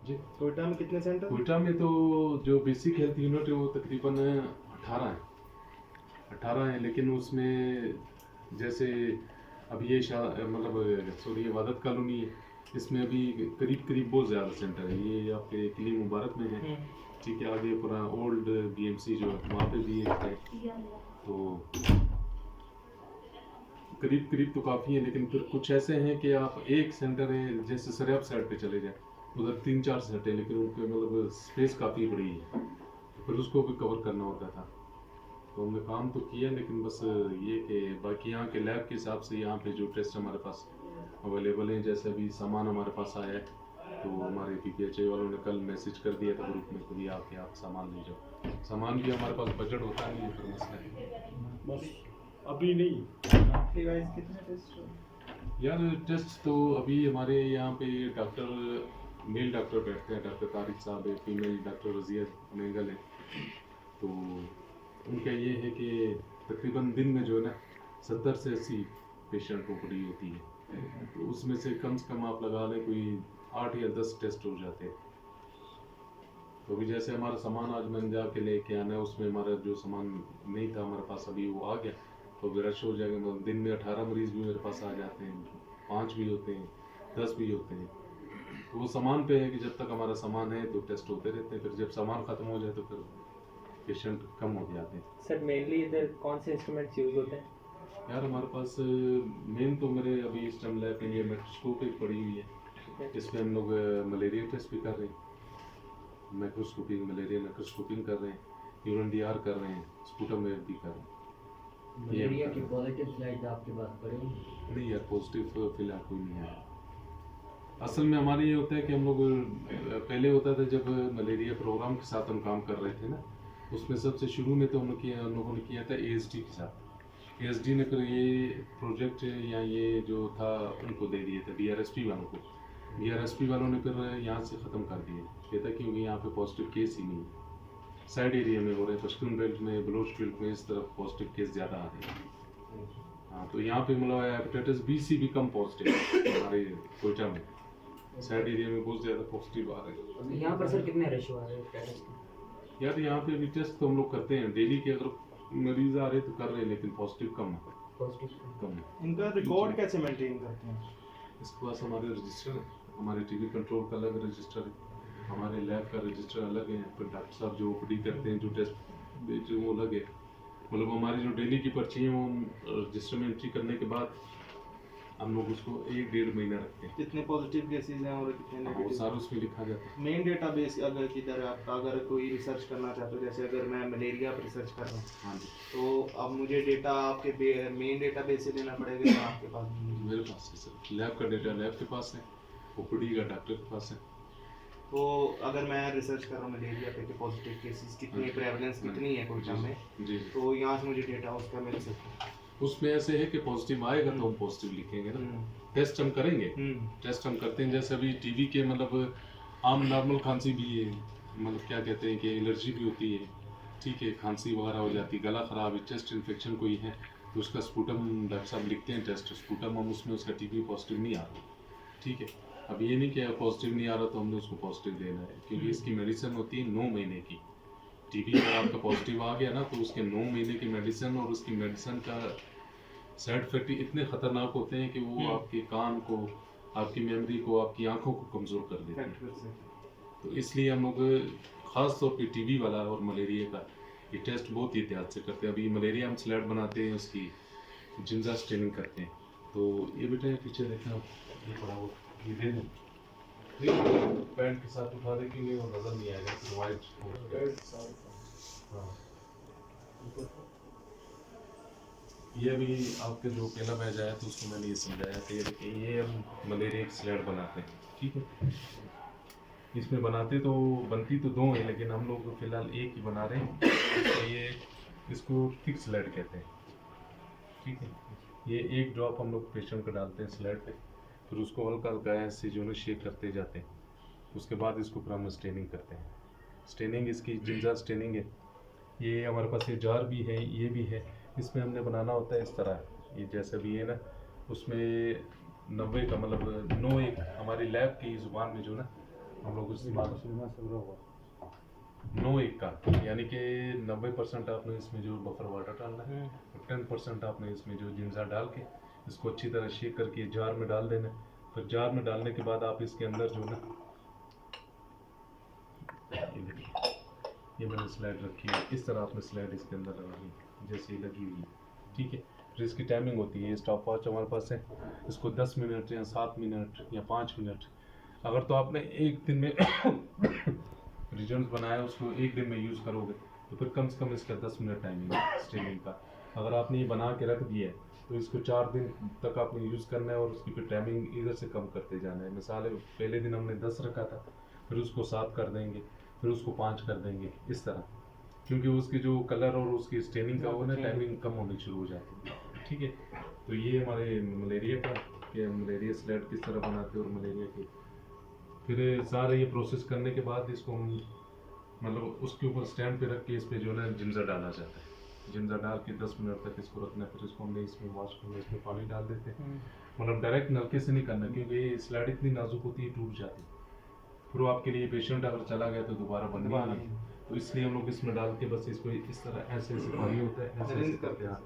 जी। कोयटा में कितने सेंटर? कोयटा में तो जो बेसिक हेल्थ यूनिट है वो तकरीबन 18 है। 18 है, लेकिन उसमें जैसे अब ये मतलब सॉरी, ये वादत कॉलोनी है, इसमें अभी करीब करीब बहुत ज़्यादा सेंटर है। ये आपके किली मुबारक में है, ठीक है। आगे पूरा ओल्ड बीएमसी जो है वहाँ पे भी एक है, तो करीब करीब तो काफ़ी है। लेकिन फिर कुछ ऐसे हैं कि आप एक सेंटर है, जैसे सरियाब साइड पे चले जाए, उधर 3-4 सेंटर है, लेकिन उनके मतलब स्पेस काफ़ी बड़ी है, तो फिर उसको भी कवर करना होता था। तो हमने काम तो किया, लेकिन बस ये कि बाकी यहाँ के लैब के हिसाब से यहाँ पे जो टेस्ट हमारे पास अवेलेबल हैं, जैसे अभी सामान हमारे पास आया है, तो हमारे PPHI वालों ने कल मैसेज कर दिया था ग्रुप में, कभी आके आप सामान ले जाओ। सामान भी हमारे पास बजट होता नहीं है, फिर मसला है। बस अभी नहीं। आपके गाइस कितने टेस्ट? यार टेस्ट तो अभी हमारे यहाँ पे डॉक्टर, मेल डॉक्टर बैठते हैं, डॉक्टर तारिक साहब है, फीमेल डॉक्टर रजिया मेंगल है, तो उनका ये है कि तकरीबन दिन में जो है ना 70 से 80 पेशेंट को पड़ी होती है, तो उसमें से कम आप लगा लें कोई 8 या 10 टेस्ट हो जाते हैं। तो अभी जैसे हमारा सामान आज मैंने जाके लेके आना है, उसमें हमारा जो सामान नहीं था हमारे पास, अभी वो आ गया, तो अभी रश हो जाएगा। मतलब दिन में 18 मरीज भी मेरे पास आ जाते हैं, 5 भी होते हैं, 10 भी होते हैं। तो वो सामान पे है कि जब तक हमारा सामान है तो टेस्ट होते रहते हैं, फिर जब सामान ख़त्म हो जाए तो फिर पेशेंट कम हो जाते हैं। सर मेनली इधर कौन से इंस्ट्रूमेंट्स यूज़ होते हैं? यार हमारे पास मेन तो मेरे अभी इस टाइम लैब के लिए माइक्रोस्कोप एक पड़ी हुई है, इसमें हम लोग मलेरिया टेस्ट भी कर रहे हैं, माइक्रोस्कोपिंग मलेरिया माइक्रोस्कोपिंग कर रहे हैं, यूरिन DR कर रहे हैं, स्पूटम वेव भी कर रहे हैं। मलेरिया की पॉजिटिव स्लाइड आपके पास पड़ी? नहीं यार, पॉजिटिव फिलहाल कोई नहीं आया। असल में हमारे ये होता है कि हम लोग पहले होता था जब मलेरिया प्रोग्राम के साथ हम काम कर रहे थे ना, उसमें सबसे शुरू में तो हम लोगों ने किया था ASD के साथ। ASD ने फिर ये प्रोजेक्ट या ये जो था उनको दे दिए थे DRSP वालों को। DRSP वालों ने फिर यहाँ से ख़त्म कर दिए, कहता क्योंकि यहाँ पे पॉजिटिव केस ही नहीं है। साइड एरिया में हो रहे हैं, पश्तून बेल्ट में, बलोच बेल्ट में, इस तरफ पॉजिटिव केस ज़्यादा आ रहे हैं। हाँ, तो यहाँ पे मतलब हेपेटाइटिस B C भी कम पॉजिटिव है हमारे कोयटा में, साइड एरिया में बहुत ज़्यादा पॉजिटिव आ रहे हैं। यहाँ पर सर कितने रेशो आ रहे हैं स्टेटस के? यार यहाँ पे भी टेस्ट तो हम लोग करते हैं डेली के, अगर मरीज आ रहे तो कर रहे हैं, लेकिन पॉजिटिव कम है, पॉजिटिव कम है। इनका रिकॉर्ड कैसे मेंटेन करते हैं? इसके पास हमारे रजिस्टर है, हमारे TB कंट्रोल का अलग रजिस्टर है, हमारे लैब का रजिस्टर अलग है, फिर डॉक्टर साहब जो OPD करते हैं, जो टेस्ट बेचते हैं वो अलग है। मतलब हमारी जो डेली की पर्ची है वो रजिस्टर में एंट्री करने के बाद हम लोग उसको 1-1.5 महीना रखते हैं। कितने पॉजिटिव केसेस हैं और कितने वो नेगेटिव? सारा उसमें लिखा जाता है। मेन डेटाबेस अगर किधर है आपका, अगर कोई रिसर्च करना चाहते हो, जैसे अगर मैं मलेरिया पर रिसर्च कर रहा हूँ, हाँ जी, तो अब मुझे डेटा आपके मेन डेटाबेस से लेना पड़ेगा या आपके पास? मेरे पास है सर, लैब का डेटा लैब के पास है, OPD का डॉक्टर के पास है। तो अगर मैं रिसर्च कर रहा हूँ मलेरिया पे कि पॉजिटिव केसेस कितनी, प्रेवलेंस कितनी है कोयटा में, जी, तो यहाँ से मुझे डेटा उसका मिल सकता है? उसमें ऐसे है कि पॉजिटिव आएगा तो हम पॉजिटिव लिखेंगे ना, टेस्ट हम करेंगे, टेस्ट हम करते हैं। जैसे अभी TB के मतलब आम नॉर्मल खांसी भी है, मतलब क्या कहते हैं कि एलर्जी भी होती है, ठीक है, खांसी वगैरह हो जाती है, गला ख़राब है, चेस्ट इन्फेक्शन कोई है, तो उसका स्पूटम डॉक्टर साहब लिखते हैं टेस्ट, स्पूटम हम उसमें उसका TB पॉजिटिव नहीं आ रहा, ठीक है। अब ये नहीं कि पॉजिटिव नहीं आ रहा तो हमने उसको पॉजिटिव देना है, क्योंकि इसकी मेडिसिन होती है 9 महीने की। TB अगर आपका पॉजिटिव आ गया ना तो उसके 9 महीने की मेडिसिन, और उसकी मेडिसिन का साइड इफेक्ट इतने खतरनाक होते हैं कि वो आपके कान को, आपकी मेमोरी को, आपकी आंखों को कमज़ोर कर देते हैं। तो इसलिए हम लोग ख़ास तौर पे TB वाला और मलेरिया का ये टेस्ट बहुत ही एहतियात से करते हैं। अभी मलेरिया हम स्लैड बनाते हैं, उसकी जिंजा स्टेनिंग करते हैं। तो ये बेटा पीछे देखना, ये पड़ा वो, ये दे दें पैंट के साथ उठा दे, क्योंकि वो नज़र नहीं आएगा, फिर वाइट। हाँ, ये अभी आपके जो पहला बैच आया तो उसको मैंने ये समझाया था, ये देखिए ये हम मलेरिया की स्लैड बनाते हैं, ठीक है। इसमें बनाते तो बनती तो 2 है, लेकिन हम लोग फिलहाल एक ही बना रहे हैं, तो ये इसको थिक स्लैड कहते हैं, ठीक है। ये 1 ड्रॉप हम लोग पेशेंट को डालते हैं स्लैड पे, फिर उसको हल्का हल्का ऐसे जो है शेक करते जाते हैं, उसके बाद इसको फिर हम स्टेनिंग करते हैं। स्टेनिंग इसकी जिंजा स्टेनिंग है। ये हमारे पास ये जार भी है, ये भी है, इसमें हमने बनाना होता है इस तरह, ये जैसे भी है ना, उसमें 90 का मतलब 9 एक हमारी लैब की ज़ुबान में जो ना हम लोग इस्तेमाल 9-1 का, यानी कि 90% आपने इसमें जो बफर वाटर डालना है और 10% आपने इसमें जो जिंजर डाल के इसको अच्छी तरह शेक करके जार में डाल देना है। फिर जार में डालने के बाद आप इसके अंदर जो ना ये देखिए, ये मैंने स्लाइड रखी है, इस तरह आपने स्लाइड इसके अंदर लगानी है जैसे ही लगी हुई है, ठीक है। फिर इसकी टाइमिंग होती है, स्टॉप वॉच हमारे पास है, इसको 10 मिनट या 7 मिनट या 5 मिनट, अगर तो आपने एक दिन में रिजल्ट बनाया उसको एक दिन में यूज़ करोगे तो फिर कम से कम इसका 10 मिनट टाइमिंग है स्ट्रीमिंग का। अगर आपने ये बना के रख दिया है तो इसको 4 दिन तक आपने यूज़ करना है और उसकी फिर टाइमिंग इधर से कम करते जाना है। मिसाल है पहले दिन हमने 10 रखा था, फिर उसको 7 कर देंगे, फिर उसको 5 कर देंगे, इस तरह, क्योंकि उसकी जो कलर और उसकी स्टेनिंग का वो ना टाइमिंग कम होनी शुरू हो जाती है, ठीक है। तो ये हमारे मलेरिया का कि मलेरिया स्लेट किस तरह बनाते हैं और मलेरिया की फिर सारा ये प्रोसेस करने के बाद इसको हम मतलब उसके ऊपर स्टैंड पे रख के इस पे जो है ना जिंजर डाला जाता है। जिंजर डाल के 10 मिनट तक इसको रखना है, फिर इसको हमने इसमें वॉश करना, इसमें पानी डाल देते हैं। मतलब डायरेक्ट नलके से नहीं करना, क्योंकि ये स्लाइड इतनी नाजुक होती है, टूट जाती है। फिर वो आपके लिए पेशेंट अगर चला गया तो दोबारा बननी नहीं है, तो इसलिए हम लोग इसमें डाल के बस इसको इस तरह ऐसे ऐसे पानी होता है, ऐसे ऐसे करते हैं।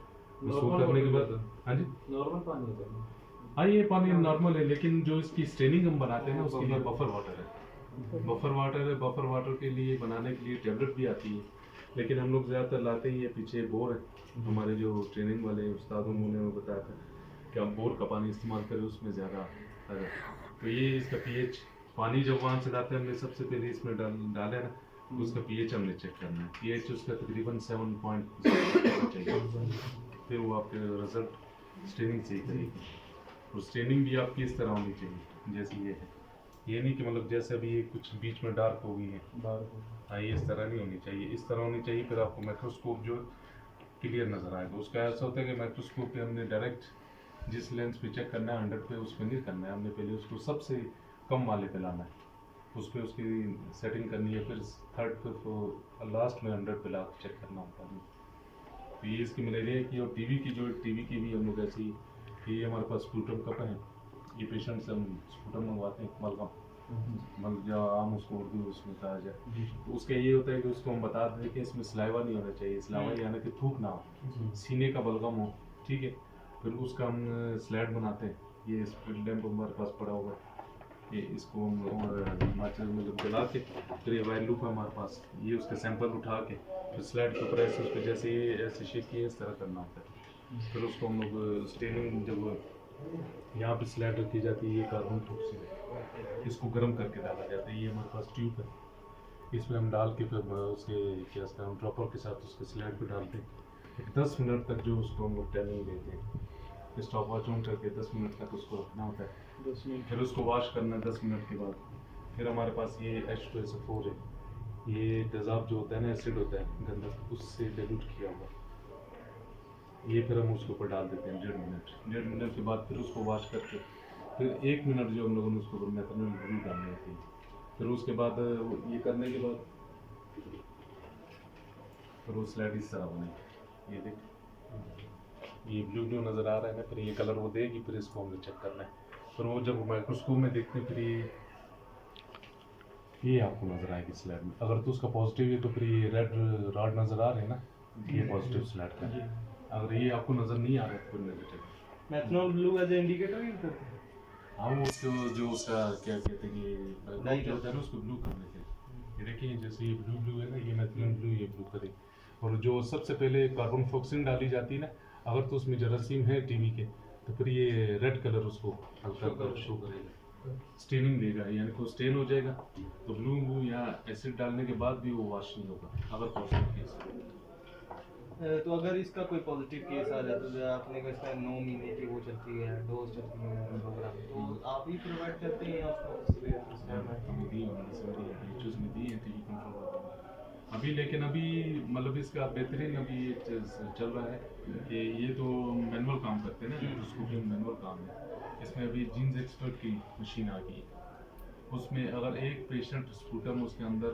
उसको करने के बाद हाँ जी नॉर्मल पानी होता है। हाँ ये पानी नॉर्मल है, लेकिन जो इसकी स्टेनिंग हम बनाते हैं ना उसके लिए बफर वाटर है। बफर वाटर है, बफर वाटर के लिए बनाने के लिए टैबलेट भी आती है, लेकिन हम लोग ज़्यादातर लाते ही है पीछे बोर है। हमारे जो ट्रेनिंग वाले उस्ताद उन्होंने बताया था कि आप बोर का पानी इस्तेमाल करें, उसमें ज़्यादा फायदा। तो ये इसका पीएच पानी जब वहाँ से लाते हैं हमने सबसे पहले इसमें डाले ना, तो उसका पीएच हमने चेक करना है। पीएच उसका तकरीबन 7.0 चाहिए, फिर वो आपके रिजल्ट स्टेनिंग सही करेगी। और स्टेनिंग भी आपकी इस तरह होनी चाहिए जैसे ये है, ये नहीं कि मतलब जैसे अभी ये कुछ बीच में डार्क हो गई है, हाँ ये इस तरह नहीं होनी चाहिए, इस तरह होनी चाहिए। फिर आपको माइक्रोस्कोप जो क्लियर नज़र आएगा। उसका ऐसा होता है कि माइक्रोस्कोप पे हमने डायरेक्ट जिस लेंस पे चेक करना है 100 पे उस पर नहीं करना है, हमने पहले उसको सबसे कम वाले पे लाना है, उस पर उसकी सेटिंग करनी है, फिर थर्ड पे लास्ट में 100 पे ला चेक करना होता है। तो ये इसकी मलेरिया की और टीवी की भी हम लोग ऐसी, ये हमारे पास स्पूटम कप है, ये पेशेंट से हम स्पूटम मंगवाते हैं, मलगम जो आम उसको उर्दू उसमें कहा जाए। तो उसका ये होता है कि उसको हम बता दें कि इसमें सलाइवा नहीं होना चाहिए, सलाइवा यानी कि थूक ना हो, सीने का बलगम हो, ठीक है। फिर उसका हम स्लाइड बनाते हैं, ये स्प्रिट लैम्प हमारे पास पड़ा हुआ है, ये इसको हम माचिस में जला के, फिर ये वायर लूप है हमारे पास, ये उसके सैंपल उठा के फिर स्लाइड के ऊपर ऐसे उस पर जैसे ये ऐसे शेक किए इस तरह करना होता है। फिर उसको हम लोग स्टेनिंग जब यहाँ पे स्लाइड रखी जाती है, ये कार्बन टॉक्सिन, इसको गर्म करके डाला जाता है। ये हमारे पास ट्यूब है, इसमें हम डाल के फिर उसके क्या कहते हैं ड्रॉपर के साथ उसके स्लाइड पे डालते हैं। 10 मिनट तक जो उसको हम लोग टाइमिंग देते हैं, स्टॉप वॉच ऑन करके 10 मिनट तक उसको रखना होता है। 10 मिनट फिर उसको वॉश करना 10 मिनट के बाद। फिर हमारे पास ये H2SO4 है, ये तेज़ाब जो होता है ना, एसिड होता है गंधक, उससे डाइल्यूट किया हुआ, ये फिर हम उसके ऊपर डाल देते हैं 1.5 मिनट के बाद। फिर उसको वॉश करके फिर 1 मिनट जो हम लोगों ने उसको मेथनॉल ब्लू डालनी होती है। फिर उसके बाद ये करने के बाद फिर वो स्लाइड इस तरह बनेगी, ये देख ये ब्लू नज़र आ रहा है ना, फिर ये कलर वो देगी, फिर इसको हमें चेक करना है। फिर वो जब माइक्रोस्कोप में देखते हैं फिर ये आपको नज़र आएगी स्लाइड में। अगर तो उसका पॉजिटिव है तो फिर ये रेड रॉड नज़र आ रहे हैं ना, ये पॉजिटिव स्लाइड का है। अगर ये आपको नज़र नहीं आ रहा है तो फिर negative. Methanol blue as indicator use करते हैं। हाँ वो उसको जो उसका क्या कहते हैं कि लाइट होता है ना उसको ब्लू करने के लिए। ये देखिए जैसे ये ब्लू है ना, ये मेथिलीन ब्लू, ये ब्लू करे। और जो सबसे पहले कार्बन फॉक्सिन डाली जाती है ना, अगर तो उसमें जरासीम है टीवी के तो फिर ये रेड कलर उसको हल्का शो करेगा, स्टेनिंग देगा, यानी कि स्टेन हो जाएगा। तो ब्लू या एसिड डालने के बाद भी वो वॉश नहीं होगा अगर पॉजिटिव केस है। तो अगर इसका कोई पॉजिटिव केस आ जाता है, आपने कहा इसका 9 महीने की वो चलती है, डोज चलती है प्रोग्राम, तो आप ही प्रोवाइड करते हैं या अभी, लेकिन अभी मतलब इसका बेहतरीन अभी चल रहा है कि ये तो मैनुअल काम करते हैं ना, माइक्रोस्कोपी मैनुअल काम है। इसमें अभी जीन्स एक्सपर्ट की मशीन आ गई है, उसमें अगर एक पेशेंट स्पूटम उसके अंदर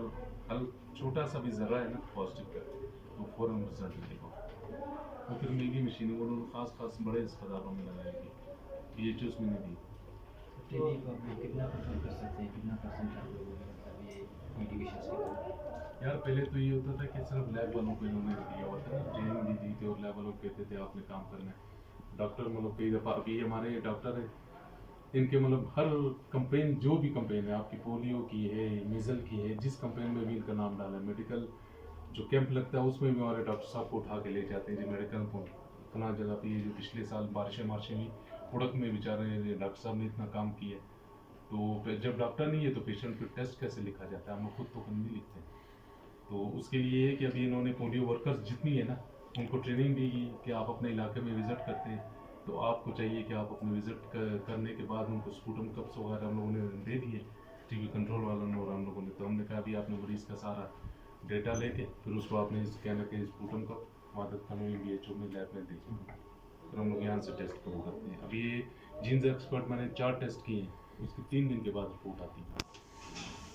छोटा सा भी ज़रा है ना पॉजिटिव का, तो फ़ौरन रिजल्ट देगा। वो फिर महंगी मशीन है, उन्होंने खास बड़े अस्पतालों में लगाएगी, PHOs में नहीं दी। टीवी को आप कितना प्रेफर कर सकते हैं, कितना परसेंट आप लोगों को मतलब ये मोटिवेशन के लिए? यार पहले तो ये होता था कि सिर्फ लैब वालों को इन्होंने दिया हुआ था ना, ट्रेनिंग भी दी थी और लैब वालों को कहते थे आपने काम करना है। डॉक्टर मतलब कई दफ़ा अभी हमारे डॉक्टर हैं, इनके मतलब हर कंपेन, जो भी कंपेन है आपकी, पोलियो की है, मीजल की है, जिस कंपेन में भी इनका नाम डाला है, मेडिकल जो कैंप लगता है उसमें भी हमारे डॉक्टर साहब को उठा के ले जाते हैं जी मेडिकल को फला जगह पे। ये जो पिछले साल बारिशें हुई उड़क में बेचारे डॉक्टर साहब ने इतना काम किया है, तो जब डॉक्टर नहीं है तो पेशेंट पे टेस्ट कैसे लिखा जाता है, हम लोग खुद तो नहीं लिखते। तो उसके लिए है कि अभी इन्होंने पोलियो वर्कर्स जितनी है ना उनको ट्रेनिंग दी कि आप अपने इलाके में विज़िट करते हैं तो आपको चाहिए कि आप अपने विज़िट करने के बाद उनको स्पूटम कप्स वगैरह हम लोगों ने दे दिए टीबी कंट्रोल वालों ने और हम लोगों ने। तो हमने कहा अभी आपने मरीज़ का सारा डेटा लेके फिर उसको आपने स्कैनर के स्पूटम कप मदद कानूनी BHO में लैब में दीजिए, फिर हम लोग यहाँ से टेस्ट करो करते हैं। अभी ये जीन्स एक्सपर्ट मैंने 4 टेस्ट किए हैं, उसके 3 दिन के बाद रिपोर्ट आती है,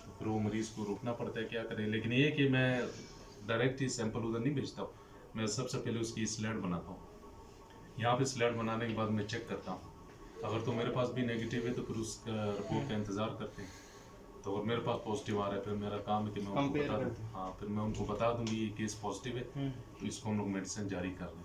तो फिर वो मरीज़ को रोकना पड़ता है क्या करें। लेकिन ये कि मैं डायरेक्ट ही सैंपल उधर नहीं भेजता हूँ, मैं सबसे पहले उसकी स्लैड बनाता हूँ, यहाँ पे स्लैड बनाने के बाद मैं चेक करता हूँ, अगर तो मेरे पास भी नेगेटिव है तो फिर उसका रिपोर्ट का इंतज़ार करते हैं, तो अगर मेरे पास पॉजिटिव आ रहा है फिर मेरा काम है कि मैं उनको बता दूँ, हाँ फिर मैं उनको बता दूँगी ये केस पॉजिटिव है तो इसको हम लोग मेडिसिन जारी कर दें,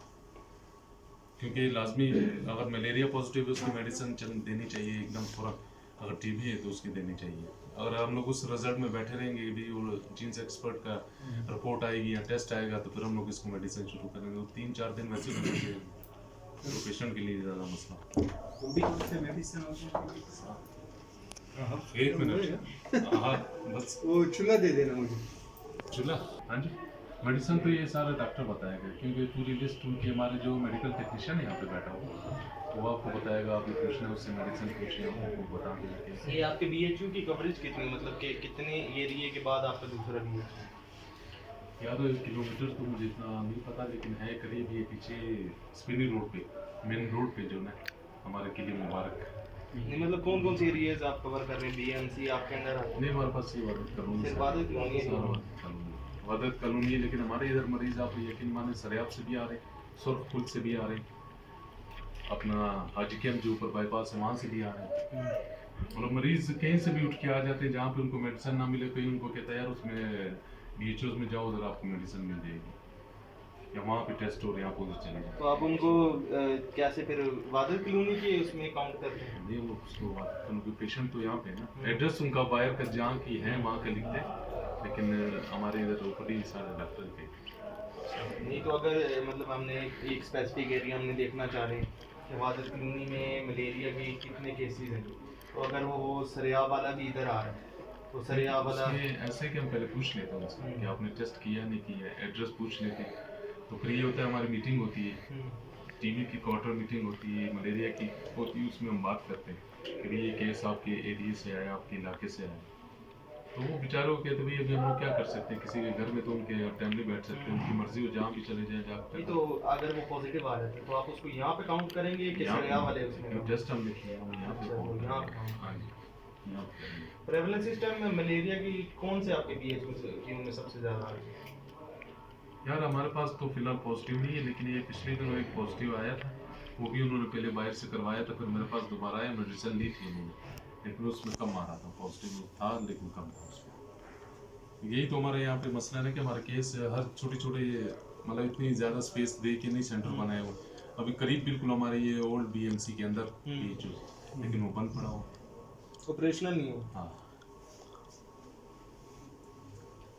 क्योंकि लाजमी अगर मलेरिया पॉजिटिव है उसकी मेडिसिन देनी चाहिए एकदम तुरंत, अगर TB है तो उसकी देनी चाहिए। अगर हम लोग उस रिजल्ट में बैठे रहेंगे भी और जीन्स एक्सपर्ट का रिपोर्ट आएगी या टेस्ट आएगा तो फिर हम लोग इसको मेडिसिन शुरू करेंगे, तो 3-4 दिन वैसे लगेंगे तो पेशेंट के लिए ज़्यादा मसला। एक मिनट, हाँ बस वो चूल्हा दे देना मुझे। चूल्हा, हाँ जी। मेडिसिन तो ये सारा डॉक्टर बताएगा, क्योंकि पूरी लिस्ट उनकी, हमारे जो मेडिकल टेक्नीशियन है यहाँ पे बैठा हुआ वो आपको बताएगा, आप पूछना है उससे मेडिसिन पूछिए, आपको बता देंगे। ये आपके BHO की कवरेज कितनी, मतलब कि कितने एरिया के बाद आपका दूसरा BHO? यार किलोमीटर तो मुझे इतना नहीं पता, लेकिन है करीब ये पीछे स्पिनी रोड पे, मेन रोड पे जो ना हमारे किले मुबारक। नहीं मतलब कौन कौन से एरियाज आप कवर कर रहे हैं, BMC आपके अंडर आते हैं? नहीं हमारे पास ये वादत कॉलोनी सिर्फ है, वादत कॉलोनी है। वादत कॉलोनी है, लेकिन हमारे इधर मरीज आप यकीन माने सरियाब से भी आ रहे हैं, सुरखपुर से भी आ रहे हैं, अपना हाजी कैंप जो ऊपर बाईपास है वहाँ से भी आ रहे हैं, मतलब मरीज कहीं से भी उठ के आ जाते हैं जहाँ पे उनको मेडिसिन ना मिले, कहीं उनको कहता है यार उसमें BHOs में जाओ उधर आपको मेडिसिन मिल जाएगी, या वहाँ पे टेस्ट हो रहे हैं आप उधर चले जाओ। तो आप उनको कैसे फिर वादत कॉलोनी के उसमें काउंट करते हैं? नहीं वो उसको बात उनके पेशेंट तो यहाँ पे है ना, एड्रेस उनका बाहर का जहाँ की है वहाँ का लिखते हैं, लेकिन हमारे इधर ऊपर ही सारे डॉक्टर के। नहीं तो अगर मतलब हमने एक स्पेसिफिक एरिया हमने देखना चाह रहे हैं कि वादत कॉलोनी में मलेरिया के कितने केसेस हैं, तो अगर वो सरियाब वाला भी इधर आ रहा है तो सरियाब वाला ऐसे कि हम पहले पूछ लेते हैं उससे कि आपने टेस्ट किया नहीं किया, एड्रेस पूछ लेते हैं, तो फिर ये होता है हमारी मीटिंग होती है, TB की क्वार्टर मीटिंग होती है, मलेरिया की होती है, उसमें हम बात करते हैं कि ये केस आपके एरिया से आया, आपके इलाके से आया, तो वो बेचारों को कहते भाई अभी हम लोग क्या कर सकते हैं, किसी के घर में तो उनके फैमिली बैठ सकते हैं, उनकी मर्जी हो जहाँ भी चले जाए जाकर। तो अगर वो पॉजिटिव आ जाते हैं तो आप उसको यहाँ पे काउंट करेंगे कि सरियाब वाले उसमें? टेस्ट हम लिखे हैं यहाँ पे, यहाँ हाँ जी यहाँ पे। प्रेवलेंस सिस्टम में मलेरिया की कौन से आपके BHO में सबसे ज़्यादा आ रही है? यार हमारे पास तो फिलहाल पॉजिटिव नहीं है, लेकिन ये पिछले दिनों एक पॉजिटिव आया था, वो भी उन्होंने पहले बाहर से करवाया था, फिर मेरे पास दोबारा आया, मेडिसिन ली थी उन्होंने, लेकिन उसमें कम आ रहा था, पॉजिटिव था लेकिन कम था उसमें। यही तो हमारे यहाँ पे मसला है कि हमारे केस हर छोटे छोटे मतलब इतनी ज़्यादा स्पेस दे के नहीं सेंटर बनाए हुए, अभी करीब बिल्कुल हमारे ये ओल्ड BMC के अंदर BHO, लेकिन वो बंद पड़ा हुआ, ऑपरेशनल नहीं हो। हाँ।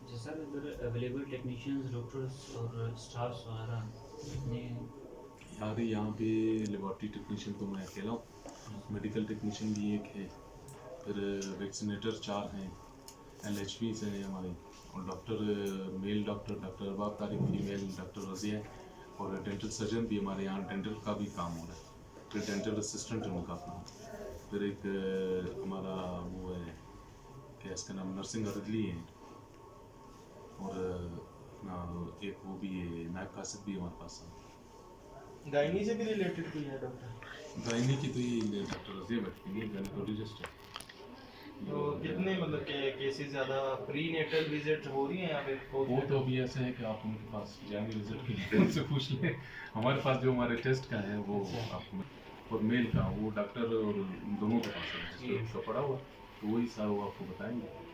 जी सर, इधर अवेलेबल टेक्नीशियंस, डॉक्टर्स और स्टाफ्स वगैरह कितने? यार यहाँ पे लेबॉर्ट्री टेक्नीशियन तो मैं अकेला हूँ, मेडिकल टेक्नीशियन भी एक है, फिर वैक्सीनेटर 4 हैं, LHPs हैं हमारे, और doctor mail doctor Arbab Tariq, female doctor Razia है, और डेंटल सर्जन भी हमारे यहाँ डेंटल का भी काम हो रहा है, फिर डेंटल असिस्टेंट है उनका अपना, फिर एक हमारा वो है क्या इसका नाम नर्सिंग अर्दली है, और अपना एक वो भी है नायब कासिद भी हमारे पास है। गायनी से भी रिलेटेड कोई है डॉक्टर? गायनी की तो ये डॉक्टर रज़िया बैठती है, गायनिकोलॉजिस्ट है। तो कितने मतलब के केसेस ज़्यादा प्रीनेटल विजिट हो रही हैं यहाँ पे? वो तो अभी ऐसे है कि आप उनके पास जाएंगे विजिट के लिए उनसे पूछ लें, हमारे पास जो हमारे टेस्ट का है वो आपको और मेल का वो डॉक्टर और दोनों के पास है, जी। उसका पड़ा हुआ, तो वही सारा वो आपको बताएंगे।